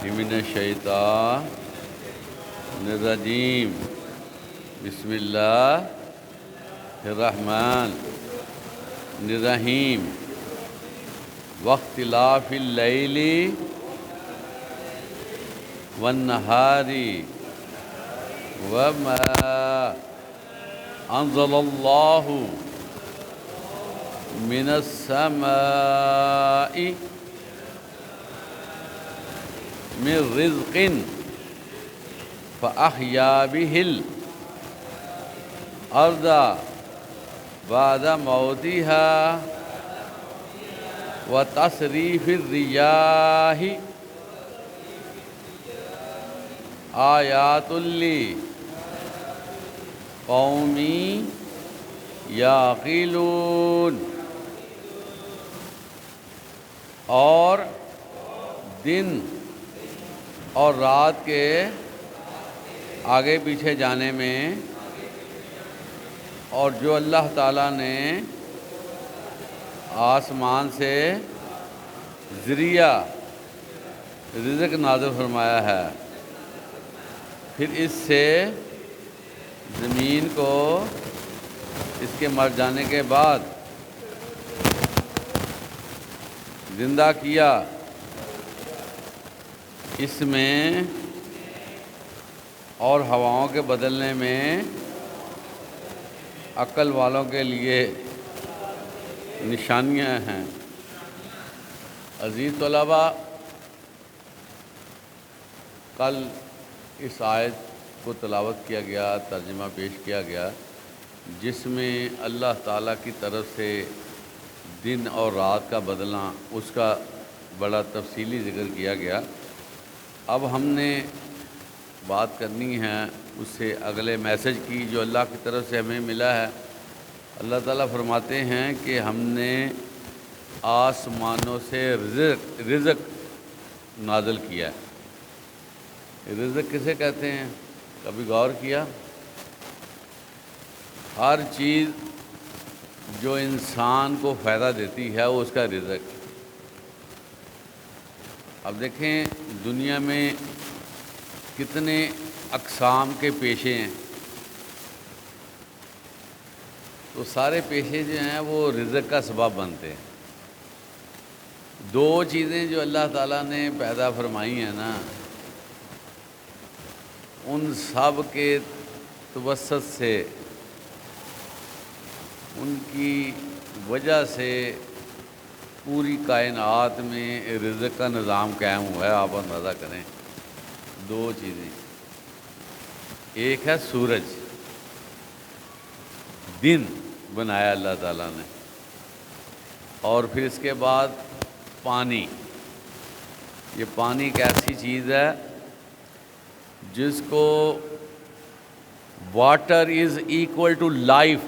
من الشیطان الرجیم بسم اللہ الرحمن الرحیم واختلاف اللیل والنہار وما انزل اللہ من السماء من رزق فأحیا به الأرض بعد موتها وتصریف الرياح آیات لقوم یعقلون۔ اور دن اور رات کے آگے پیچھے جانے میں اور جو اللہ تعالیٰ نے آسمان سے ذریعہ رزق نازل فرمایا ہے، پھر اس سے زمین کو اس کے مر جانے کے بعد زندہ کیا، اس میں اور ہواؤں کے بدلنے میں عقل والوں کے لیے نشانیاں ہیں۔ عزیز طلباء، کل اس آیت کو تلاوت کیا گیا، ترجمہ پیش کیا گیا، جس میں اللہ تعالیٰ کی طرف سے دن اور رات کا بدلنا، اس کا بڑا تفصیلی ذکر کیا گیا۔ اب ہم نے بات کرنی ہے اس سے اگلے میسج کی جو اللہ کی طرف سے ہمیں ملا ہے۔ اللہ تعالیٰ فرماتے ہیں کہ ہم نے آسمانوں سے رزق نازل کیا ہے۔ رزق کسے کہتے ہیں؟ کبھی غور کیا؟ ہر چیز جو انسان کو فائدہ دیتی ہے وہ اس کا رزق۔ اب دیکھیں دنیا میں کتنے اقسام کے پیشے ہیں، تو سارے پیشے جو ہیں وہ رزق کا سبب بنتے ہیں۔ دو چیزیں جو اللہ تعالیٰ نے پیدا فرمائی ہیں نا، ان سب کے توسط سے، ان کی وجہ سے پوری کائنات میں رزق کا نظام قائم ہوا ہے۔ آپ اندازہ کریں، دو چیزیں، ایک ہے سورج، دن بنایا اللہ تعالیٰ نے، اور پھر اس کے بعد پانی۔ یہ پانی ایک ایسی چیز ہے جس کو water is equal to life,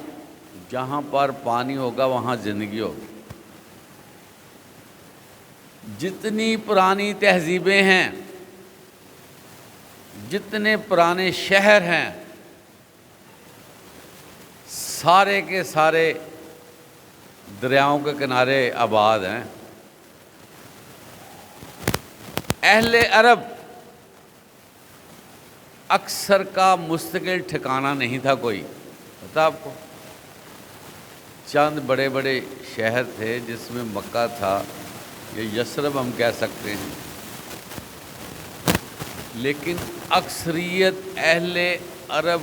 جہاں پر پانی ہوگا وہاں زندگی ہوگی۔ جتنی پرانی تہذیبیں ہیں، جتنے پرانے شہر ہیں، سارے کے سارے دریاؤں کے کنارے آباد ہیں۔ اہل عرب اکثر کا مستقل ٹھکانہ نہیں تھا کوئی، پتہ آپ کو؟ چند بڑے بڑے شہر تھے جس میں مکہ تھا، یا یثرب ہم کہہ سکتے ہیں، لیکن اکثریت اہل عرب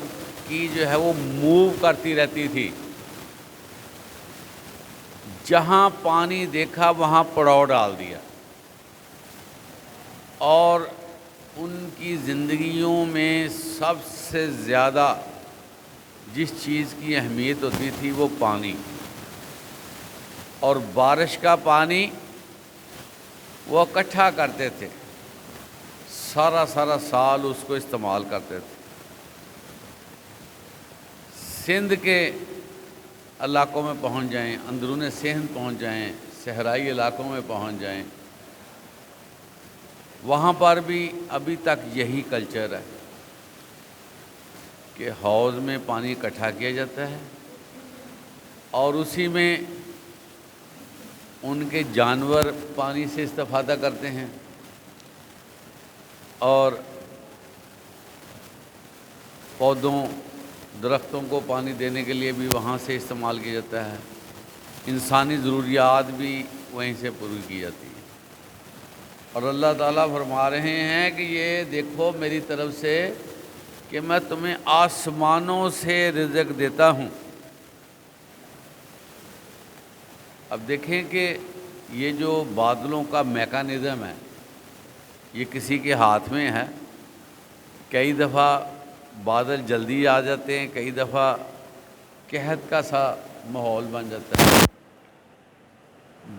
کی جو ہے وہ موو کرتی رہتی تھی۔ جہاں پانی دیکھا وہاں پڑاؤ ڈال دیا، اور ان کی زندگیوں میں سب سے زیادہ جس چیز کی اہمیت ہوتی تھی وہ پانی، اور بارش کا پانی وہ اکٹھا کرتے تھے، سارا سال اس کو استعمال کرتے تھے۔ سندھ کے علاقوں میں پہنچ جائیں، اندرون سندھ پہنچ جائیں، صحرائی علاقوں میں پہنچ جائیں، وہاں پر بھی ابھی تک یہی کلچر ہے کہ حوض میں پانی اکٹھا کیا جاتا ہے، اور اسی میں ان کے جانور پانی سے استفادہ کرتے ہیں۔ اور پودوں درختوں کو پانی دینے کے لیے بھی وہاں سے استعمال کیا جاتا ہے، انسانی ضروریات بھی وہیں سے پوری کی جاتی ہے۔ اور اللہ تعالیٰ فرما رہے ہیں کہ یہ دیکھو میری طرف سے کہ میں تمہیں آسمانوں سے رزق دیتا ہوں۔ اب دیکھیں کہ یہ جو بادلوں کا میکانزم ہے یہ کسی کے ہاتھ میں ہے۔ کئی دفعہ بادل جلدی آ جاتے ہیں، کئی دفعہ قحط کا سا ماحول بن جاتا ہے۔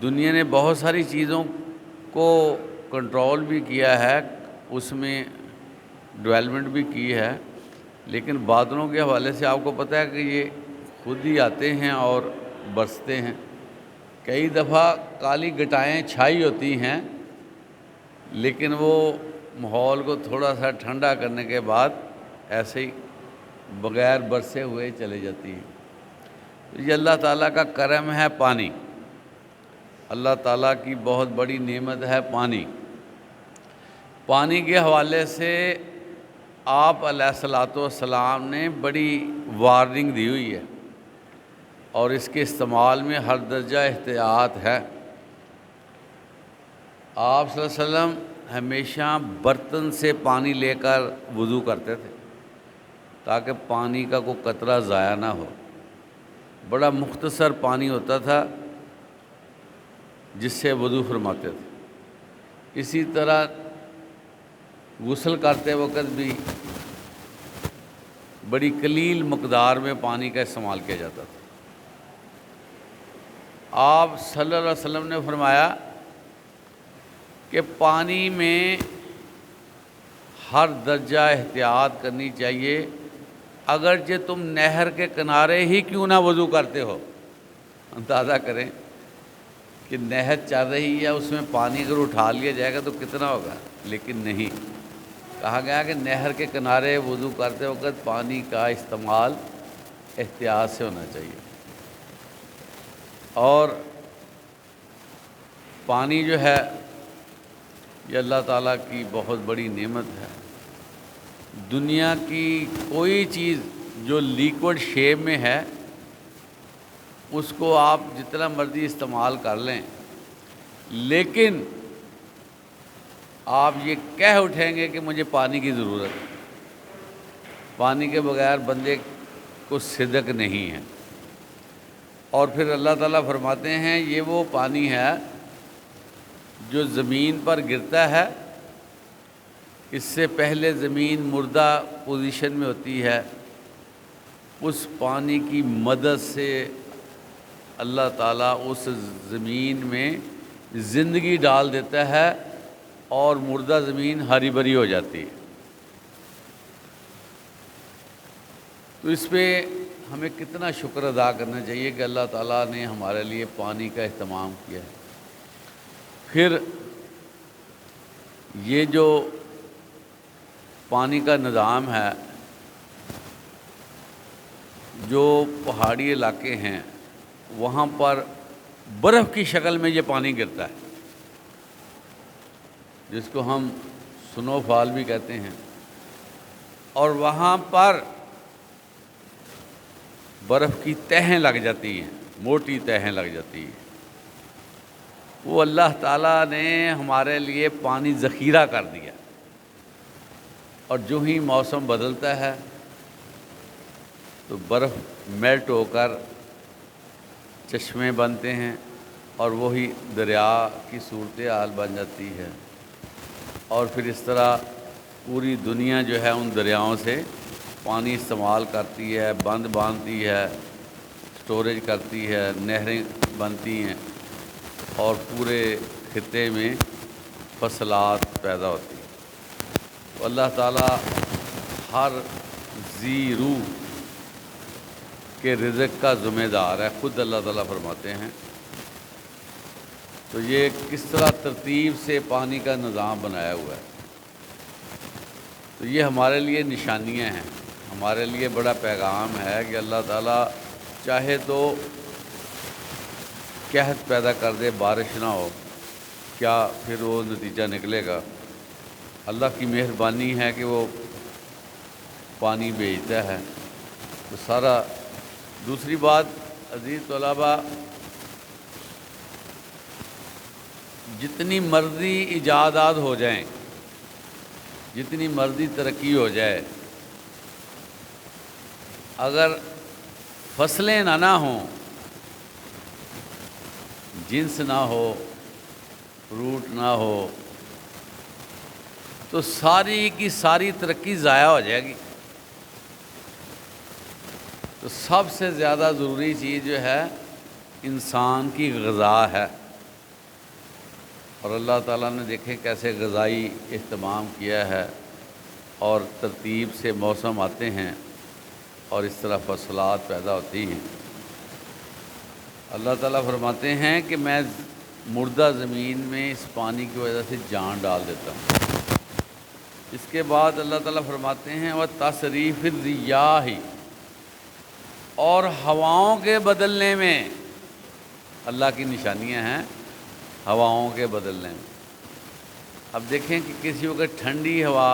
دنیا نے بہت ساری چیزوں کو کنٹرول بھی کیا ہے، اس میں ڈیولپمنٹ بھی کی ہے، لیکن بادلوں کے حوالے سے آپ کو پتہ ہے کہ یہ خود ہی آتے ہیں اور برستے ہیں۔ کئی دفعہ کالی گٹائیں چھائی ہوتی ہیں، لیکن وہ ماحول کو تھوڑا سا ٹھنڈا کرنے کے بعد ایسے ہی بغیر برسے ہوئے چلے جاتی ہیں۔ یہ اللہ تعالیٰ کا کرم ہے پانی، اللہ تعالیٰ کی بہت بڑی نعمت ہے پانی۔ پانی کے حوالے سے آپ علیہ الصلوۃ والسلام نے بڑی وارننگ دی ہوئی ہے، اور اس کے استعمال میں ہر درجہ احتیاط ہے۔ آپ صلی اللہ علیہ وسلم ہمیشہ برتن سے پانی لے کر وضو کرتے تھے تاکہ پانی کا کوئی قطرہ ضائع نہ ہو۔ بڑا مختصر پانی ہوتا تھا جس سے وضو فرماتے تھے۔ اسی طرح غسل کرتے وقت بھی بڑی قلیل مقدار میں پانی کا استعمال کیا جاتا تھا۔ آپ صلی اللہ علیہ وسلم نے فرمایا کہ پانی میں ہر درجہ احتیاط کرنی چاہیے، اگرچہ تم نہر کے کنارے ہی کیوں نہ وضو کرتے ہو۔ اندازہ کریں کہ نہر چل رہی ہے، اس میں پانی اگر اٹھا لیا جائے گا تو کتنا ہوگا، لیکن نہیں، کہا گیا کہ نہر کے کنارے وضو کرتے وقت پانی کا استعمال احتیاط سے ہونا چاہیے۔ اور پانی جو ہے یہ اللہ تعالیٰ کی بہت بڑی نعمت ہے۔ دنیا کی کوئی چیز جو لیکوڈ شیپ میں ہے اس کو آپ جتنا مرضی استعمال کر لیں، لیکن آپ یہ کہہ اٹھیں گے کہ مجھے پانی کی ضرورت ہے، پانی کے بغیر بندے کو صدق نہیں ہے۔ اور پھر اللہ تعالیٰ فرماتے ہیں یہ وہ پانی ہے جو زمین پر گرتا ہے، اس سے پہلے زمین مردہ پوزیشن میں ہوتی ہے، اس پانی کی مدد سے اللہ تعالیٰ اس زمین میں زندگی ڈال دیتا ہے اور مردہ زمین ہری بھری ہو جاتی ہے۔ تو اس پہ ہمیں کتنا شکر ادا کرنا چاہیے کہ اللہ تعالیٰ نے ہمارے لیے پانی کا اہتمام کیا ہے۔ پھر یہ جو پانی کا نظام ہے، جو پہاڑی علاقے ہیں وہاں پر برف کی شکل میں یہ پانی گرتا ہے، جس کو ہم سنو فال بھی کہتے ہیں، اور وہاں پر برف کی تہیں لگ جاتی ہیں، موٹی تہیں لگ جاتی ہیں۔ وہ اللہ تعالیٰ نے ہمارے لیے پانی ذخیرہ کر دیا، اور جو ہی موسم بدلتا ہے تو برف میلٹ ہو کر چشمے بنتے ہیں اور وہی دریا کی صورتحال بن جاتی ہے، اور پھر اس طرح پوری دنیا جو ہے ان دریاؤں سے پانی استعمال کرتی ہے، بند باندھتی ہے، سٹوریج کرتی ہے، نہریں بنتی ہیں، اور پورے خطے میں فصلات پیدا ہوتی ہیں۔ تو اللہ تعالیٰ ہر ذی روح کے رزق کا ذمہ دار ہے، خود اللہ تعالیٰ فرماتے ہیں۔ تو یہ کس طرح ترتیب سے پانی کا نظام بنایا ہوا ہے، تو یہ ہمارے لیے نشانیاں ہیں، ہمارے لیے بڑا پیغام ہے کہ اللہ تعالیٰ چاہے تو قحط پیدا کر دے، بارش نہ ہو، کیا پھر وہ نتیجہ نکلے گا؟ اللہ کی مہربانی ہے کہ وہ پانی بھیجتا ہے تو سارا۔ دوسری بات عزیز طلباء، جتنی مرضی ایجادات ہو جائیں، جتنی مرضی ترقی ہو جائے، اگر فصلیں نہ ہوں، جنس نہ ہو، فروٹ نہ ہو، تو ساری کی ساری ترقی ضائع ہو جائے گی۔ تو سب سے زیادہ ضروری چیز جو ہے انسان کی غذا ہے، اور اللہ تعالیٰ نے دیکھیں کیسے غذائی اہتمام کیا ہے، اور ترتیب سے موسم آتے ہیں اور اس طرح فصلات پیدا ہوتی ہیں۔ اللہ تعالیٰ فرماتے ہیں کہ میں مردہ زمین میں اس پانی کی وجہ سے جان ڈال دیتا ہوں۔ اس کے بعد اللہ تعالیٰ فرماتے ہیں وَتَصْرِيفِ الرِّيَاحِ، اور ہواؤں کے بدلنے میں اللہ کی نشانیاں ہیں، ہواؤں کے بدلنے میں۔ اب دیکھیں کہ کسی وقت ٹھنڈی ہوا،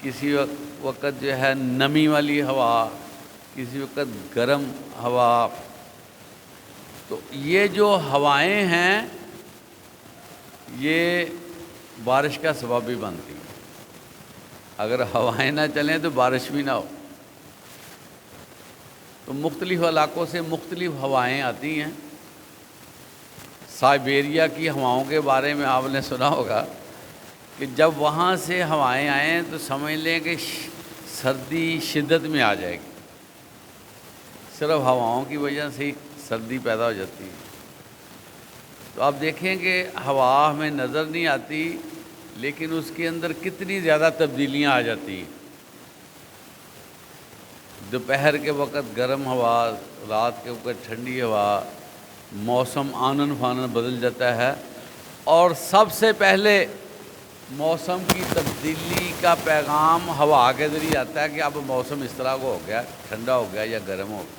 کسی وقت جو ہے نمی والی ہوا، کسی وقت گرم ہوا، تو یہ جو ہوائیں ہیں یہ بارش کا سبب بھی بنتی ہیں۔ اگر ہوائیں نہ چلیں تو بارش بھی نہ ہو۔ تو مختلف علاقوں سے مختلف ہوائیں آتی ہیں۔ سائبیریا کی ہواؤں کے بارے میں آپ نے سنا ہوگا کہ جب وہاں سے ہوائیں آئیں تو سمجھ لیں کہ سردی شدت میں آ جائے گی، صرف ہواؤں کی وجہ سے ہی سردی پیدا ہو جاتی ہے۔ تو آپ دیکھیں کہ ہوا ہمیں نظر نہیں آتی، لیکن اس کے اندر کتنی زیادہ تبدیلیاں آ جاتی ہیں۔ دوپہر کے وقت گرم ہوا، رات کے وقت ٹھنڈی ہوا، موسم آنن فانن بدل جاتا ہے، اور سب سے پہلے موسم کی تبدیلی کا پیغام ہوا کے ذریعے آتا ہے کہ اب موسم اس طرح کو ہو گیا، ٹھنڈا ہو گیا یا گرم ہو گیا۔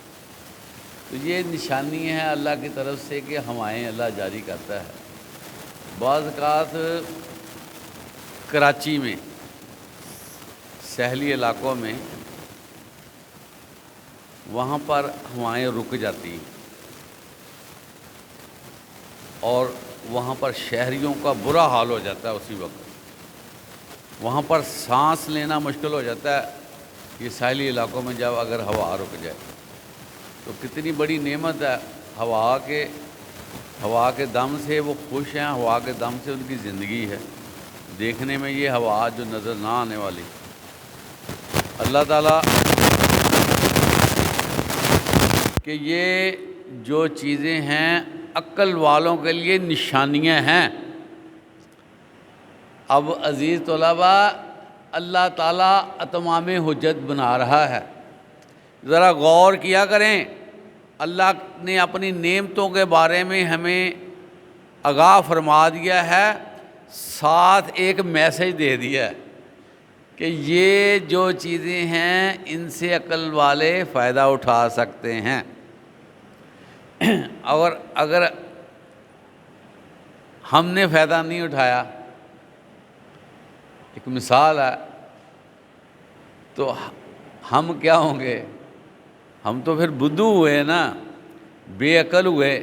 تو یہ نشانی ہے اللہ کی طرف سے کہ ہوائیں اللہ جاری کرتا ہے۔ بعض اوقات کراچی میں، ساحلی علاقوں میں، وہاں پر ہوائیں رک جاتی ہیں، اور وہاں پر شہریوں کا برا حال ہو جاتا ہے اسی وقت۔ وہاں پر سانس لینا مشکل ہو جاتا ہے یہ ساحلی علاقوں میں جب اگر ہوا رک جائے۔ تو کتنی بڑی نعمت ہے ہوا کے دم سے وہ خوش ہیں، ہوا کے دم سے ان کی زندگی ہے۔ دیکھنے میں یہ ہوا جو نظر نہ آنے والی، اللہ تعالیٰ کہ یہ جو چیزیں ہیں عقل والوں کے لیے نشانیاں ہیں۔ اب عزیز طلباء، اللہ تعالیٰ اتمام حجت بنا رہا ہے، ذرا غور کیا کریں۔ اللہ نے اپنی نعمتوں کے بارے میں ہمیں آگاہ فرما دیا ہے، ساتھ ایک میسج دے دیا ہے کہ یہ جو چیزیں ہیں ان سے عقل والے فائدہ اٹھا سکتے ہیں۔ اور اگر ہم نے فائدہ نہیں اٹھایا، ایک مثال ہے، تو ہم کیا ہوں گے؟ ہم تو پھر بدھو ہوئے نا، بے عقل ہوئے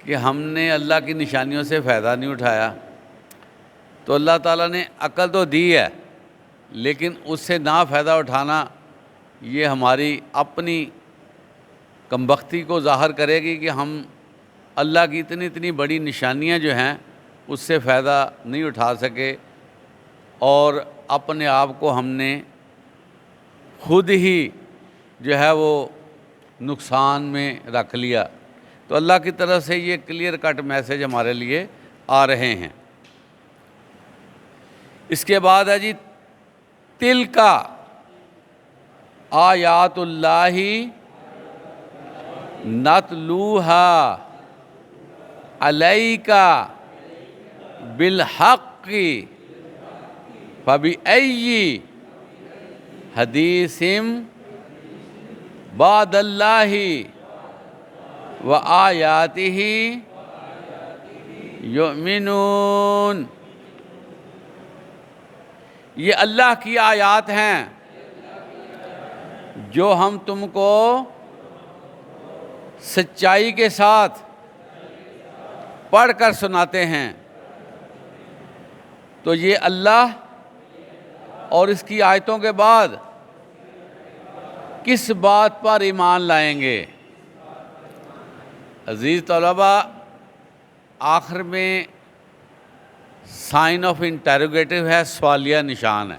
کہ ہم نے اللہ کی نشانیوں سے فائدہ نہیں اٹھایا۔ تو اللہ تعالیٰ نے عقل تو دی ہے، لیکن اس سے نہ فائدہ اٹھانا یہ ہماری اپنی کمبختی کو ظاہر کرے گی کہ ہم اللہ کی اتنی بڑی نشانیاں جو ہیں اس سے فائدہ نہیں اٹھا سکے، اور اپنے آپ کو ہم نے خود ہی جو ہے وہ نقصان میں رکھ لیا۔ تو اللہ کی طرف سے یہ کلیئر کٹ میسج ہمارے لیے آ رہے ہیں۔ اس کے بعد ہے جی تلکا آیات اللہ نتلوہا علیکا بالحق فبأئی حدیث بعد اللہ وآیاتہ یؤمنون۔ یہ اللہ کی آیات ہیں جو ہم تم کو سچائی کے ساتھ پڑھ کر سناتے ہیں۔ تو یہ اللہ اور اس کی آیتوں کے بعد کس بات پر ایمان لائیں گے؟ عزیز طلباء، آخر میں سائن آف انٹروگیٹو ہے، سوالیہ نشان ہے۔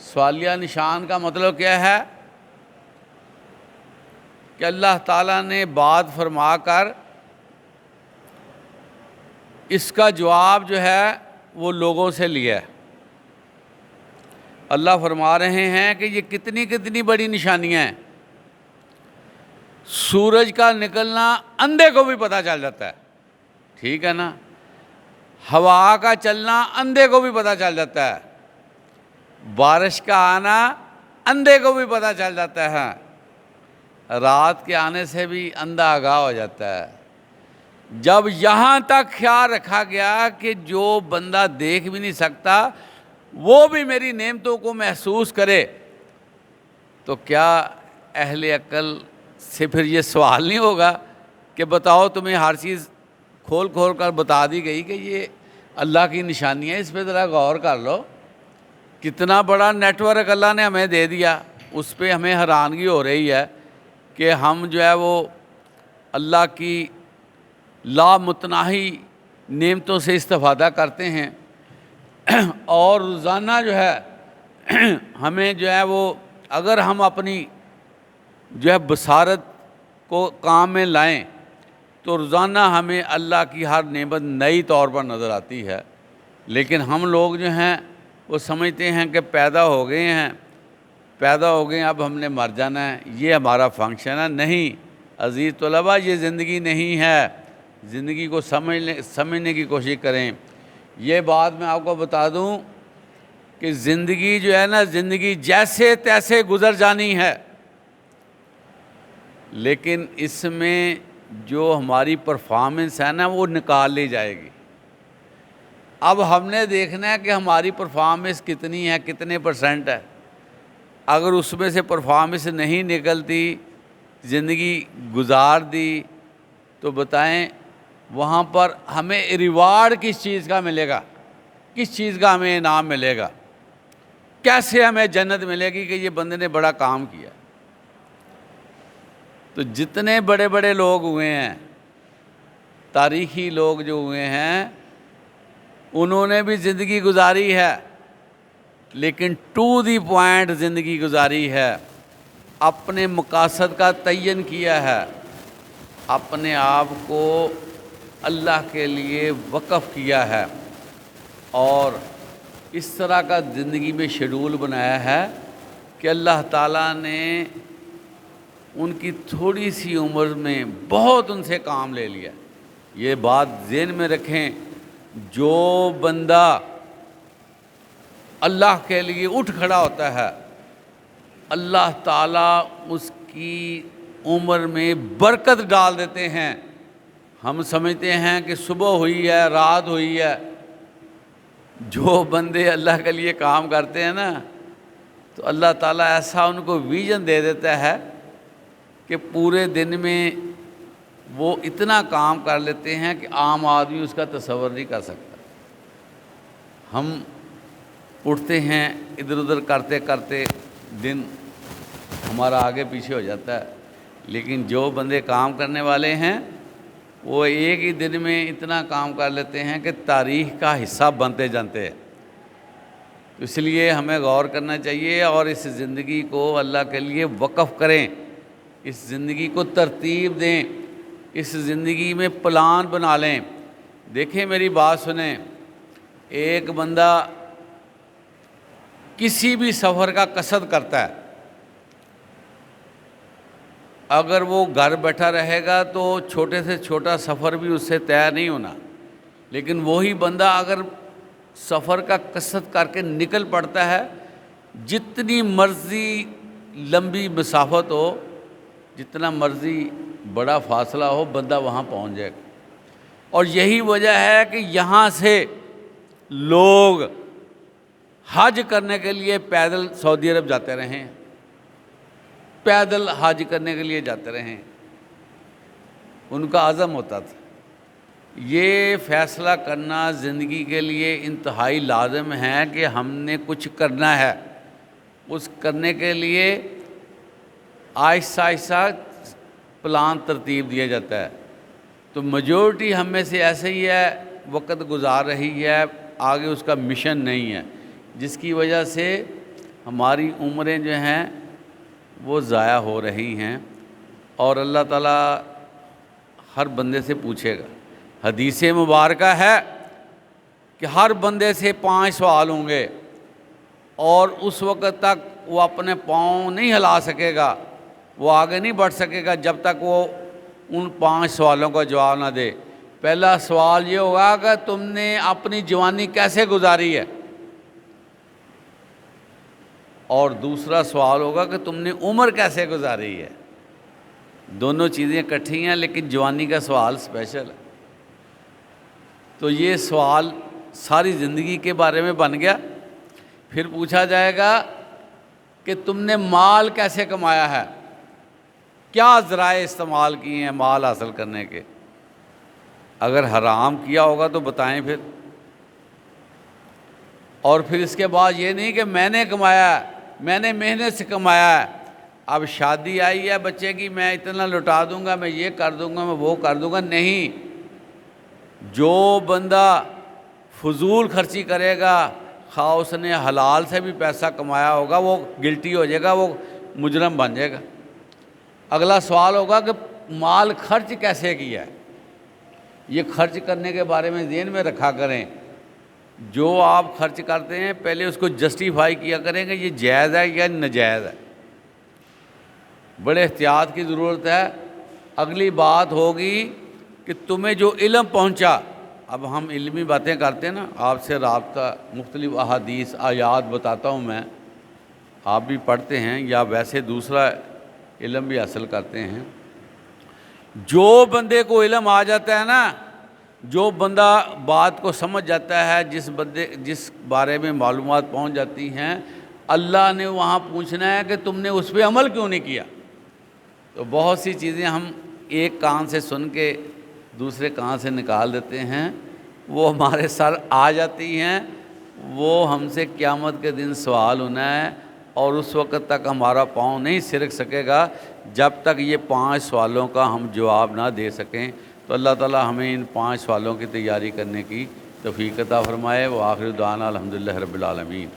سوالیہ نشان کا مطلب کیا ہے؟ کہ اللہ تعالیٰ نے بات فرما کر اس کا جواب جو ہے وہ لوگوں سے لیا ہے۔ اللہ فرما رہے ہیں کہ یہ کتنی بڑی نشانیاں ہیں۔ سورج کا نکلنا اندھے کو بھی پتہ چل جاتا ہے، ٹھیک ہے نا؟ ہوا کا چلنا اندھے کو بھی پتہ چل جاتا ہے، بارش کا آنا اندھے کو بھی پتہ چل جاتا ہے، رات کے آنے سے بھی اندھا آگاہ ہو جاتا ہے۔ جب یہاں تک خیال رکھا گیا کہ جو بندہ دیکھ بھی نہیں سکتا وہ بھی میری نعمتوں کو محسوس کرے، تو کیا اہل عقل سے پھر یہ سوال نہیں ہوگا کہ بتاؤ تمہیں ہر چیز کھول کر بتا دی گئی کہ یہ اللہ کی نشانی ہے، اس پہ ذرا غور کر لو۔ کتنا بڑا نیٹ ورک اللہ نے ہمیں دے دیا، اس پہ ہمیں حیرانگی ہو رہی ہے کہ ہم جو ہے وہ اللہ کی لامتناہی نعمتوں سے استفادہ کرتے ہیں، اور روزانہ جو ہے ہمیں جو ہے وہ اگر ہم اپنی جو ہے بصارت کو کام میں لائیں تو روزانہ ہمیں اللہ کی ہر نعمت نئی طور پر نظر آتی ہے۔ لیکن ہم لوگ جو ہیں وہ سمجھتے ہیں کہ پیدا ہو گئے ہیں، اب ہم نے مر جانا ہے، یہ ہمارا فنکشن ہے۔ نہیں عزیز طلباء، یہ زندگی نہیں ہے۔ زندگی کو سمجھنے کی کوشش کریں۔ یہ بات میں آپ کو بتا دوں کہ زندگی جو ہے نا، زندگی جیسے تیسے گزر جانی ہے، لیکن اس میں جو ہماری پرفارمنس ہے نا وہ نکال لی جائے گی۔ اب ہم نے دیکھنا ہے کہ ہماری پرفارمنس کتنی ہے، کتنے پرسنٹ ہے۔ اگر اس میں سے پرفارمنس نہیں نکلتی، زندگی گزار دی، تو بتائیں وہاں پر ہمیں ریوارڈ کس چیز کا ملے گا، کس چیز کا ہمیں انعام ملے گا، کیسے ہمیں جنت ملے گی کہ یہ بندے نے بڑا کام کیا۔ تو جتنے بڑے لوگ ہوئے ہیں، تاریخی لوگ جو ہوئے ہیں، انہوں نے بھی زندگی گزاری ہے، لیکن ٹو دی پوائنٹ زندگی گزاری ہے، اپنے مقاصد کا تعین کیا ہے، اپنے آپ کو اللہ کے لیے وقف کیا ہے، اور اس طرح کا زندگی میں شیڈول بنایا ہے کہ اللہ تعالیٰ نے ان کی تھوڑی سی عمر میں بہت ان سے کام لے لیا۔ یہ بات ذہن میں رکھیں، جو بندہ اللہ کے لیے اٹھ کھڑا ہوتا ہے، اللہ تعالیٰ اس کی عمر میں برکت ڈال دیتے ہیں۔ ہم سمجھتے ہیں کہ صبح ہوئی ہے، رات ہوئی ہے۔ جو بندے اللہ کے لیے کام کرتے ہیں نا، تو اللہ تعالیٰ ایسا ان کو ویژن دے دیتا ہے کہ پورے دن میں وہ اتنا کام کر لیتے ہیں کہ عام آدمی اس کا تصور نہیں کر سکتا۔ ہم اٹھتے ہیں، ادھر ادھر کرتے کرتے دن ہمارا آگے پیچھے ہو جاتا ہے، لیکن جو بندے کام کرنے والے ہیں وہ ایک ہی دن میں اتنا کام کر لیتے ہیں کہ تاریخ کا حصہ بنتے جانتے ہیں۔ اس لیے ہمیں غور کرنا چاہیے اور اس زندگی کو اللہ کے لیے وقف کریں، اس زندگی کو ترتیب دیں، اس زندگی میں پلان بنا لیں۔ دیکھیں میری بات سنیں، ایک بندہ کسی بھی سفر کا قصد کرتا ہے، اگر وہ گھر بیٹھا رہے گا تو چھوٹے سے چھوٹا سفر بھی اس سے طے نہیں ہونا، لیکن وہی بندہ اگر سفر کا قصد کر کے نکل پڑتا ہے، جتنی مرضی لمبی مسافت ہو، جتنا مرضی بڑا فاصلہ ہو، بندہ وہاں پہنچ جائے گا۔ اور یہی وجہ ہے کہ یہاں سے لوگ حج کرنے کے لیے پیدل سعودی عرب جاتے رہے ہیں، پیدل حج کرنے کے لیے جاتے رہے ہیں، ان کا عزم ہوتا تھا۔ یہ فیصلہ کرنا زندگی کے لیے انتہائی لازم ہے کہ ہم نے کچھ کرنا ہے، اس کرنے کے لیے آہستہ آہستہ پلان ترتیب دیا جاتا ہے۔ تو میجورٹی ہم میں سے ایسے ہی ہے، وقت گزار رہی ہے، آگے اس کا مشن نہیں ہے، جس کی وجہ سے ہماری عمریں جو ہیں وہ ضائع ہو رہی ہیں، اور اللہ تعالیٰ ہر بندے سے پوچھے گا۔ حدیث مبارکہ ہے کہ ہر بندے سے 5 سوال ہوں گے، اور اس وقت تک وہ اپنے پاؤں نہیں ہلا سکے گا، وہ آگے نہیں بڑھ سکے گا جب تک وہ ان 5 سوالوں کا جواب نہ دے۔ پہلا سوال یہ ہوگا کہ تم نے اپنی جوانی کیسے گزاری ہے، اور دوسرا سوال ہوگا کہ تم نے عمر کیسے گزاری ہے۔ دونوں چیزیں اکٹھی ہیں، لیکن جوانی کا سوال اسپیشل ہے۔ تو یہ سوال ساری زندگی کے بارے میں بن گیا۔ پھر پوچھا جائے گا کہ تم نے مال کیسے کمایا ہے، کیا ذرائع استعمال کیے ہیں مال حاصل کرنے کے۔ اگر حرام کیا ہوگا تو بتائیں پھر۔ اور پھر اس کے بعد یہ نہیں کہ میں نے کمایا ہے، میں نے محنت سے کمایا ہے، اب شادی آئی ہے بچے کی، میں اتنا لٹا دوں گا، میں یہ کر دوں گا، میں وہ کر دوں گا۔ نہیں، جو بندہ فضول خرچی کرے گا، خواہ اس نے حلال سے بھی پیسہ کمایا ہوگا، وہ گلٹی ہو جائے گا، وہ مجرم بن جائے گا۔ اگلا سوال ہوگا کہ مال خرچ کیسے کیا ہے۔ یہ خرچ کرنے کے بارے میں ذہن میں رکھا کریں، جو آپ خرچ کرتے ہیں پہلے اس کو جسٹیفائی کیا کریں کہ یہ جائز ہے یا ناجائز ہے۔ بڑے احتیاط کی ضرورت ہے۔ اگلی بات ہوگی کہ تمہیں جو علم پہنچا، اب ہم علمی باتیں کرتے ہیں نا، آپ سے رابطہ مختلف احادیث آیات بتاتا ہوں میں، آپ بھی پڑھتے ہیں یا ویسے دوسرا علم بھی حاصل کرتے ہیں۔ جو بندے کو علم آ جاتا ہے نا، جو بندہ بات کو سمجھ جاتا ہے، جس بارے میں معلومات پہنچ جاتی ہیں، اللہ نے وہاں پوچھنا ہے کہ تم نے اس پہ عمل کیوں نہیں کیا۔ تو بہت سی چیزیں ہم ایک کان سے سن کے دوسرے کان سے نکال دیتے ہیں، وہ ہمارے سر آ جاتی ہیں، وہ ہم سے قیامت کے دن سوال ہونا ہے، اور اس وقت تک ہمارا پاؤں نہیں سرک سکے گا جب تک یہ 5 سوالوں کا ہم جواب نہ دے سکیں۔ تو اللہ تعالیٰ ہمیں ان 5 سوالوں کی تیاری کرنے کی توفیق عطا فرمائے۔ وآخر دعوانا الحمدللہ رب العالمین۔